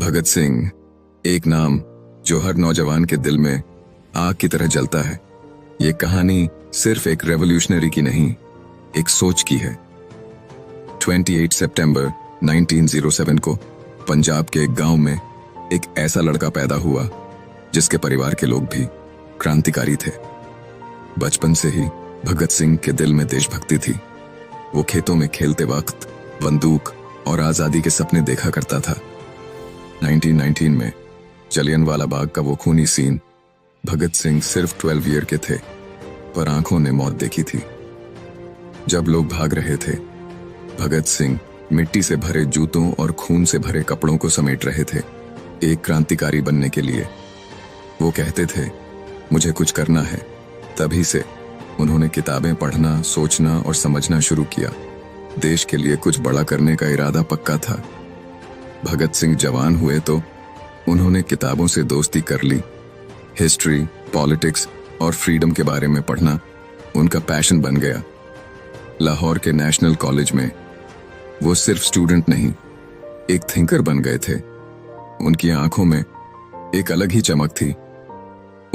भगत सिंह, एक नाम जो हर नौजवान के दिल में आग की तरह जलता है। ये कहानी सिर्फ एक रेवोल्यूशनरी की नहीं, एक सोच की है। 28 सितंबर 1907 को पंजाब के एक गांव में एक ऐसा लड़का पैदा हुआ जिसके परिवार के लोग भी क्रांतिकारी थे। बचपन से ही भगत सिंह के दिल में देशभक्ति थी। वो खेतों में खेलते वक्त बंदूक और आजादी के सपने देखा करता था। 1919 में जलियांवाला बाग का वो खूनी सीन, भगत सिंह सिर्फ 12 ईयर के थे पर आंखों ने मौत देखी थी। जब लोग भाग रहे थे, भगत सिंह मिट्टी से भरे जूतों और खून से भरे कपड़ों को समेट रहे थे, एक क्रांतिकारी बनने के लिए। वो कहते थे, मुझे कुछ करना है। तभी से उन्होंने किताबें पढ़ना, सोचना और समझना शुरू किया। देश के लिए कुछ बड़ा करने का इरादा पक्का था। भगत सिंह जवान हुए तो उन्होंने किताबों से दोस्ती कर ली। हिस्ट्री, पॉलिटिक्स और फ्रीडम के बारे में पढ़ना उनका पैशन बन गया। लाहौर के नेशनल कॉलेज में वो सिर्फ स्टूडेंट नहीं, एक थिंकर बन गए थे। उनकी आंखों में एक अलग ही चमक थी।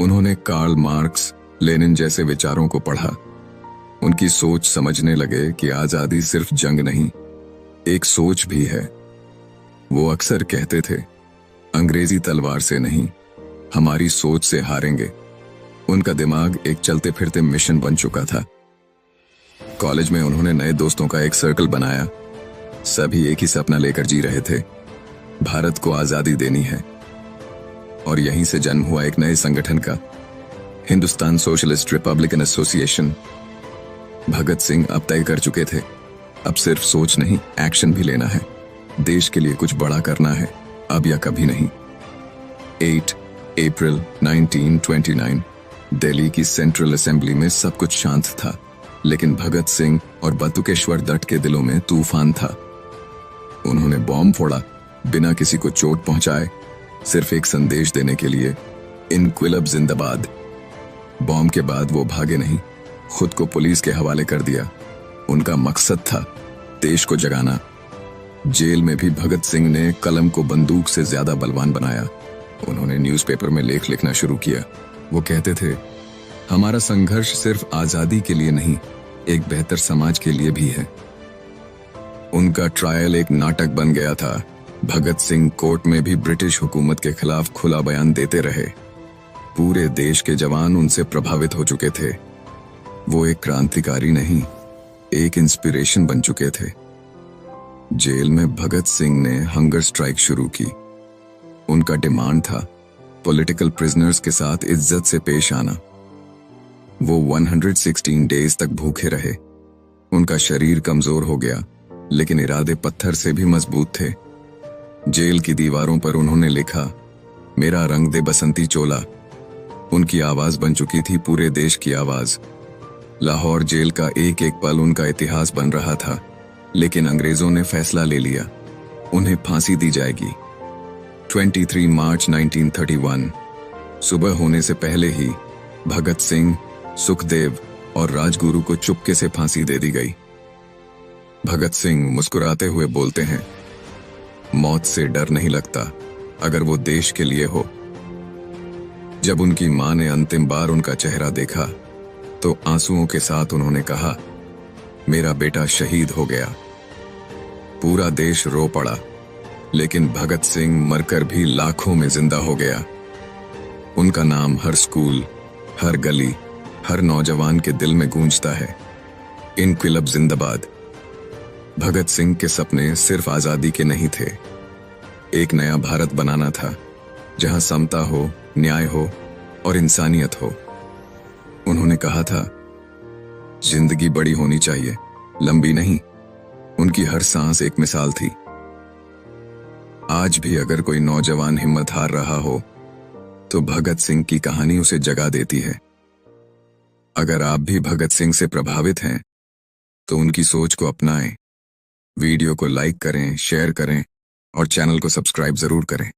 उन्होंने कार्ल मार्क्स, लेनिन जैसे विचारों को पढ़ा। उनकी सोच समझने लगे कि आजादी सिर्फ जंग नहीं, एक सोच भी है। वो अक्सर कहते थे, अंग्रेजी तलवार से नहीं, हमारी सोच से हारेंगे। उनका दिमाग एक चलते फिरते मिशन बन चुका था। कॉलेज में उन्होंने नए दोस्तों का एक सर्कल बनाया। सभी एक ही सपना लेकर जी रहे थे, भारत को आजादी देनी है। और यहीं से जन्म हुआ एक नए संगठन का, Hindustan socialist Republican association. Bhagat Singh अब तय कर चुके थे, अब सिर्फ सोच नहीं, एक्शन भी लेना है। देश के लिए कुछ बड़ा करना है, अब या कभी नहीं। 8 अप्रैल 1929 दिल्ली की सेंट्रल असेंबली में सब कुछ शांत था, लेकिन भगत सिंह और बटुकेश्वर दत्त के दिलों में तूफान था। उन्होंने बॉम्ब फोड़ा, बिना किसी को चोट पहुंचाए, सिर्फ एक संदेश देने के लिए, इनक्विलाब जिंदाबाद। बॉम्ब के बाद वो भागे नहीं, खुद को पुलिस के हवाले कर दिया। उनका मकसद था देश को जगाना। जेल में भी भगत सिंह ने कलम को बंदूक से ज्यादा बलवान बनाया। उन्होंने न्यूज़पेपर में लेख लिखना शुरू किया। वो कहते थे, हमारा संघर्ष सिर्फ आजादी के लिए नहीं, एक बेहतर समाज के लिए भी है। उनका ट्रायल एक नाटक बन गया था। भगत सिंह कोर्ट में भी ब्रिटिश हुकूमत के खिलाफ खुला बयान देते रहे। पूरे देश के जवान उनसे प्रभावित हो चुके थे। वो एक क्रांतिकारी नहीं, एक इंस्पिरेशन बन चुके थे। जेल में भगत सिंह ने हंगर स्ट्राइक शुरू की। उनका डिमांड था पॉलिटिकल प्रिजनर्स के साथ इज्जत से पेश आना। वो 116 डेज तक भूखे रहे। उनका शरीर कमजोर हो गया, लेकिन इरादे पत्थर से भी मजबूत थे। जेल की दीवारों पर उन्होंने लिखा, मेरा रंग दे बसंती चोला। उनकी आवाज बन चुकी थी पूरे देश की आवाज। लाहौर जेल का एक एक पल उनका इतिहास बन रहा था, लेकिन अंग्रेजों ने फैसला ले लिया, उन्हें फांसी दी जाएगी। 23 मार्च 1931 सुबह होने से पहले ही भगत सिंह, सुखदेव और राजगुरु को चुपके से फांसी दे दी गई। भगत सिंह मुस्कुराते हुए बोलते हैं, मौत से डर नहीं लगता अगर वो देश के लिए हो। जब उनकी मां ने अंतिम बार उनका चेहरा देखा तो आंसुओं के साथ उन्होंने कहा, मेरा बेटा शहीद हो गया। पूरा देश रो पड़ा, लेकिन भगत सिंह मरकर भी लाखों में जिंदा हो गया। उनका नाम हर स्कूल, हर गली, हर नौजवान के दिल में गूंजता है, इनक्विलाब जिंदाबाद। भगत सिंह के सपने सिर्फ आजादी के नहीं थे, एक नया भारत बनाना था, जहां समता हो, न्याय हो और इंसानियत हो। उन्होंने कहा था, जिंदगी बड़ी होनी चाहिए, लंबी नहीं। उनकी हर सांस एक मिसाल थी। आज भी अगर कोई नौजवान हिम्मत हार रहा हो तो भगत सिंह की कहानी उसे जगा देती है। अगर आप भी भगत सिंह से प्रभावित हैं तो उनकी सोच को अपनाएं। वीडियो को लाइक करें, शेयर करें और चैनल को सब्सक्राइब जरूर करें।